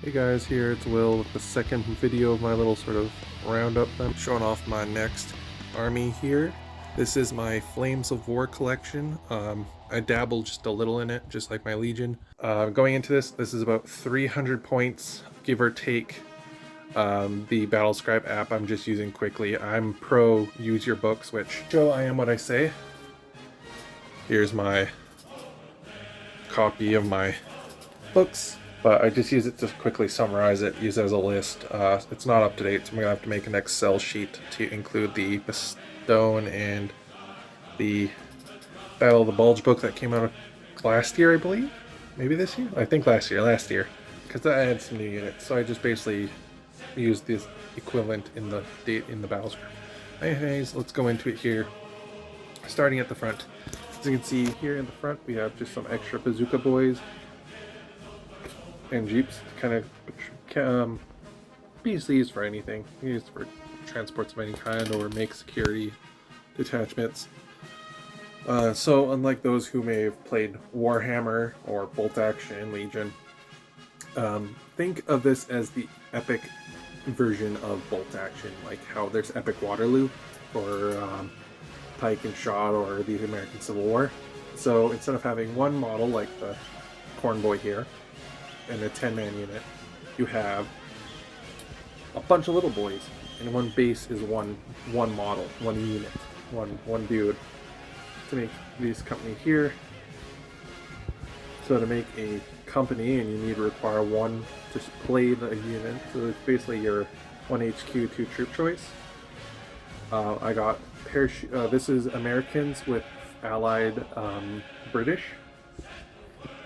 Hey guys, here it's Will with the second video of my little sort of roundup. I'm showing off my next army here. This is my Flames of War collection. I dabble just a little in it, just like my Legion. Going into this is about 300 points, give or take. The Battlescribe app I'm just using quickly. I'm pro use your books, which show I am what I say. Here's my copy of my books. But I just use it to quickly summarize it, use it as a list. It's not up to date, so I'm going to have to make an Excel sheet to include the Stone and the Battle of the Bulge book that came out last year, I believe? Maybe this year? I think last year. Because I had some new units, so I just basically used this equivalent in the battle script. Anyways, let's go into it here. Starting at the front. As you can see here in the front, we have just some extra bazooka boys and jeeps to kind of be used for anything, used for transports of any kind or make security detachments. So unlike those who may have played Warhammer or Bolt Action Legion, think of this as the epic version of Bolt Action, like how there's Epic Waterloo for Pike and Shot or the American Civil War. So instead of having one model like the Corn Boy here, and a 10-man unit, you have a bunch of little boys, and one base is one model, one unit, one dude. To make this company here, so to make a company, and you need to require one to play the unit. So it's basically your 1 HQ 2 troop choice. I got this is Americans with allied British.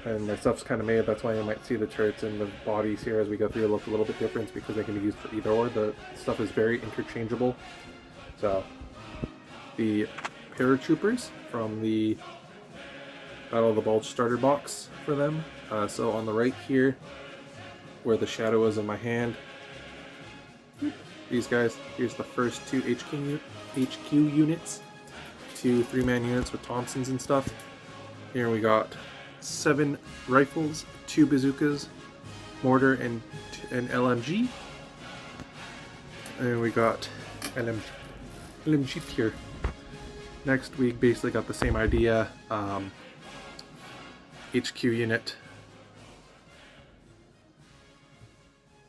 And my stuff's kind of made, that's why you might see the turrets and the bodies here as we go through look a little bit different, because they can be used for either or. The stuff is very interchangeable. So, the paratroopers from the Battle of the Bulge starter box for them. So on the right here, where the shadow is in my hand, these guys, here's the first two HQ units, 2 3-man units with Thompsons and stuff. Here we got 7 rifles, 2 bazookas, mortar, and an LMG. And we got an LMG here. Next, we basically got the same idea. HQ unit.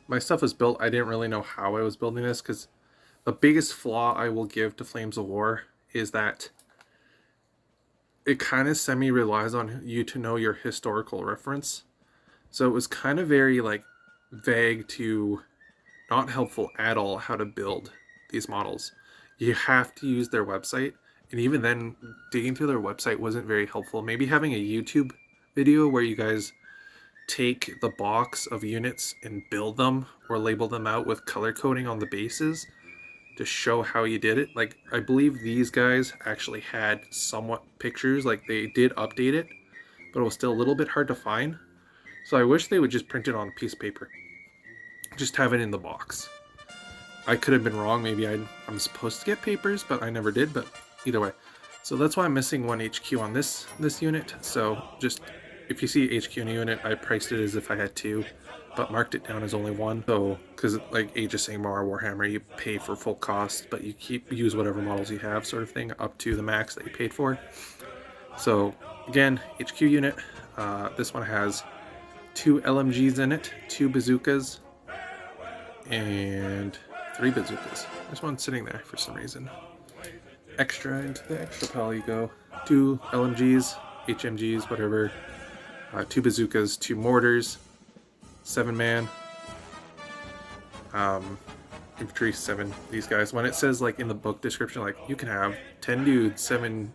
My stuff was built, I didn't really know how I was building this, because the biggest flaw I will give to Flames of War is that it kind of semi-relies on you to know your historical reference. So it was kind of very vague to not helpful at all how to build these models. You have to use their website, and even then digging through their website wasn't very helpful. Maybe having a YouTube video where you guys take the box of units and build them or label them out with color coding on the bases to show how you did it. Like, I believe these guys actually had somewhat pictures, like they did update it, but it was still a little bit hard to find. So I wish they would just print it on a piece of paper. Just have it in the box. I could have been wrong, maybe I'm supposed to get papers, but I never did, but either way. So that's why I'm missing 1 HQ on this unit. So just, if you see HQ in a unit, I priced it as if I had 2. But marked it down as only 1. So, because like Age of Sigmar or Warhammer, you pay for full cost, but you use whatever models you have, sort of thing, up to the max that you paid for. So, again, HQ unit. This one has 2 LMGs in it, 2 bazookas, and 3 bazookas. There's one sitting there for some reason. Extra into the extra pile you go. 2 LMGs, HMGs, whatever. 2 bazookas, 2 mortars. 7-man, infantry 7, these guys. When it says like in the book description, like you can have 10 dudes, 7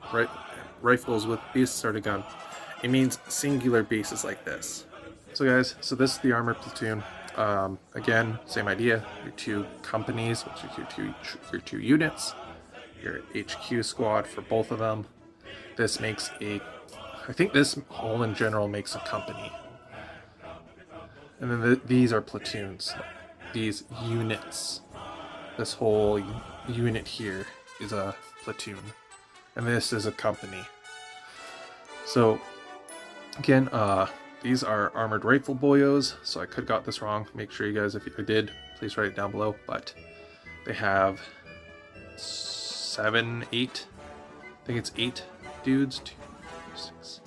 rifles with this sort of gun, it means singular bases like this. So guys, so this is the armor platoon. Again, same idea. Your 2 companies, which is your 2 units, your HQ squad for both of them. This makes I think this all in general makes a company. And then these are platoons. These units. This whole unit here is a platoon. And this is a company. So, again, These are armored rifle boyos, so I could have got this wrong. Make sure you guys, if you did, please write it down below. But they have 7, 8, I think it's 8 dudes, 2, 4, 6,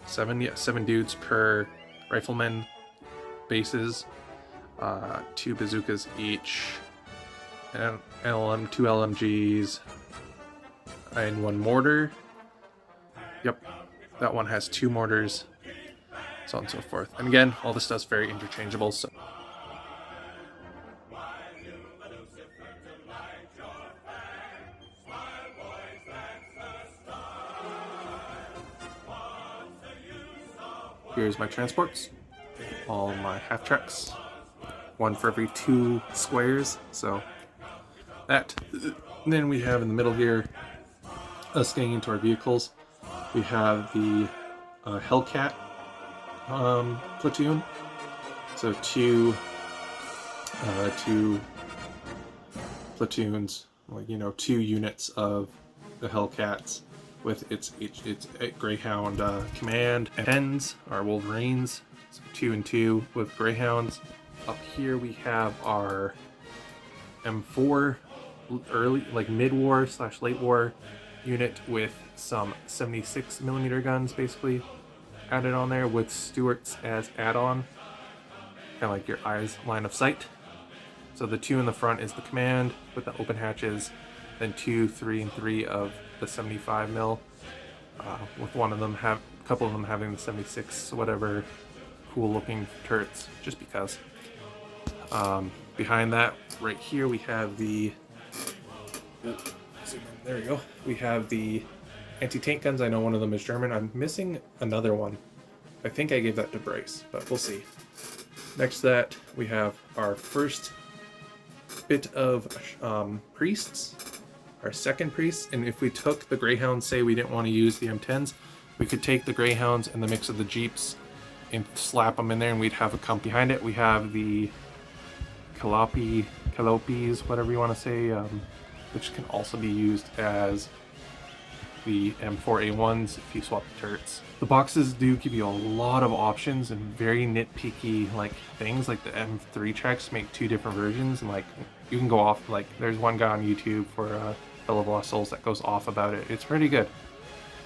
7, yeah, 7 dudes per rifleman bases, 2 bazookas each, and LM, 2 LMGs, and 1 mortar. Yep, that one has 2 mortars, so on and so forth. And again, all this stuff's very interchangeable, so here's my transports, all my half tracks, 1 for every 2 squares, so that. And then we have in the middle here, us getting into our vehicles, we have the Hellcat platoon, so 2 platoons, like, you know, 2 units of the Hellcats with its Greyhound command, and 10s are Wolverines, so 2 and 2 with Greyhounds. Up here we have our M4 early, like mid-war / late war unit with some 76mm guns basically added on there, with Stuarts as add-on, kind of like your eyes line of sight. So the 2 in the front is the command with the open hatches, then 2, 3, and 3 of the 75mm, with one of them a couple of them having the 76 whatever cool looking turrets, just because. Behind that, right here, we have the there we go. We have the anti-tank guns. I know one of them is German. I'm missing another one. I think I gave that to Bryce, but we'll see. Next to that, we have our first bit of priests, our second priests, and if we took the Greyhounds, say we didn't want to use the M10s, we could take the Greyhounds and the mix of the Jeeps and slap them in there, and we'd have a comp behind it. We have the Calopes, whatever you want to say, which can also be used as the M4A1s if you swap the turrets. The boxes do give you a lot of options and very nitpicky like things, like the M3 checks make 2 different versions, and like you can go off, like there's one guy on YouTube for Hell of Lost Souls that goes off about it. It's pretty good.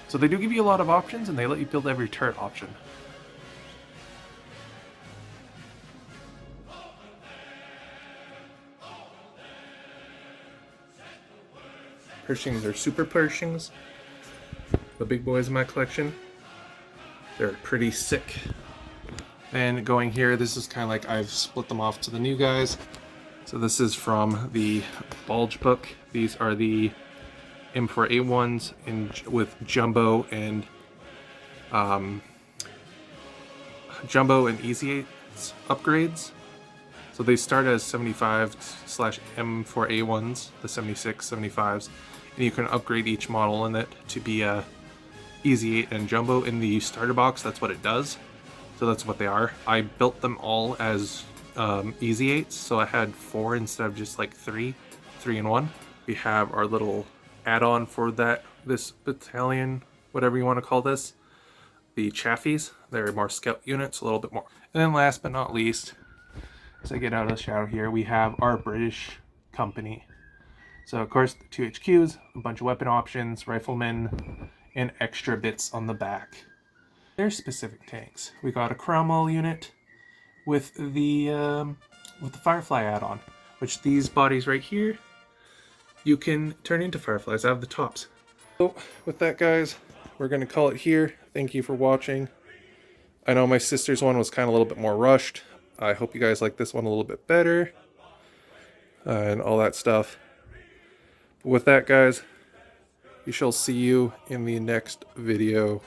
So they do give you a lot of options, and they let you build every turret option. Pershings are super Pershings, the big boys in my collection. They're pretty sick. And going here, this is kind of like I've split them off to the new guys. So this is from the Bulge book. These are the M4A1s with jumbo and Easy 8s upgrades. So they start as 75/M4A1s, the 76, 75s, and you can upgrade each model in it to be a Easy 8 and Jumbo. In the starter box, that's what it does. So that's what they are. I built them all as Easy 8s, so I had 4 instead of just like 3 in 1. We have our little add-on for this battalion, whatever you want to call this, the Chaffies. They're more scout units, a little bit more. And then last but not least, as I get out of the shadow here, we have our British company. So of course, the 2 HQs, a bunch of weapon options, riflemen, and extra bits on the back. They're specific tanks. We got a Cromwell unit with the Firefly add-on, which these bodies right here, you can turn into Fireflies out of the tops. So with that, guys, we're going to call it here. Thank you for watching. I know my sister's one was kind of a little bit more rushed. I hope you guys like this one a little bit better, and all that stuff. But with that, guys, we shall see you in the next video.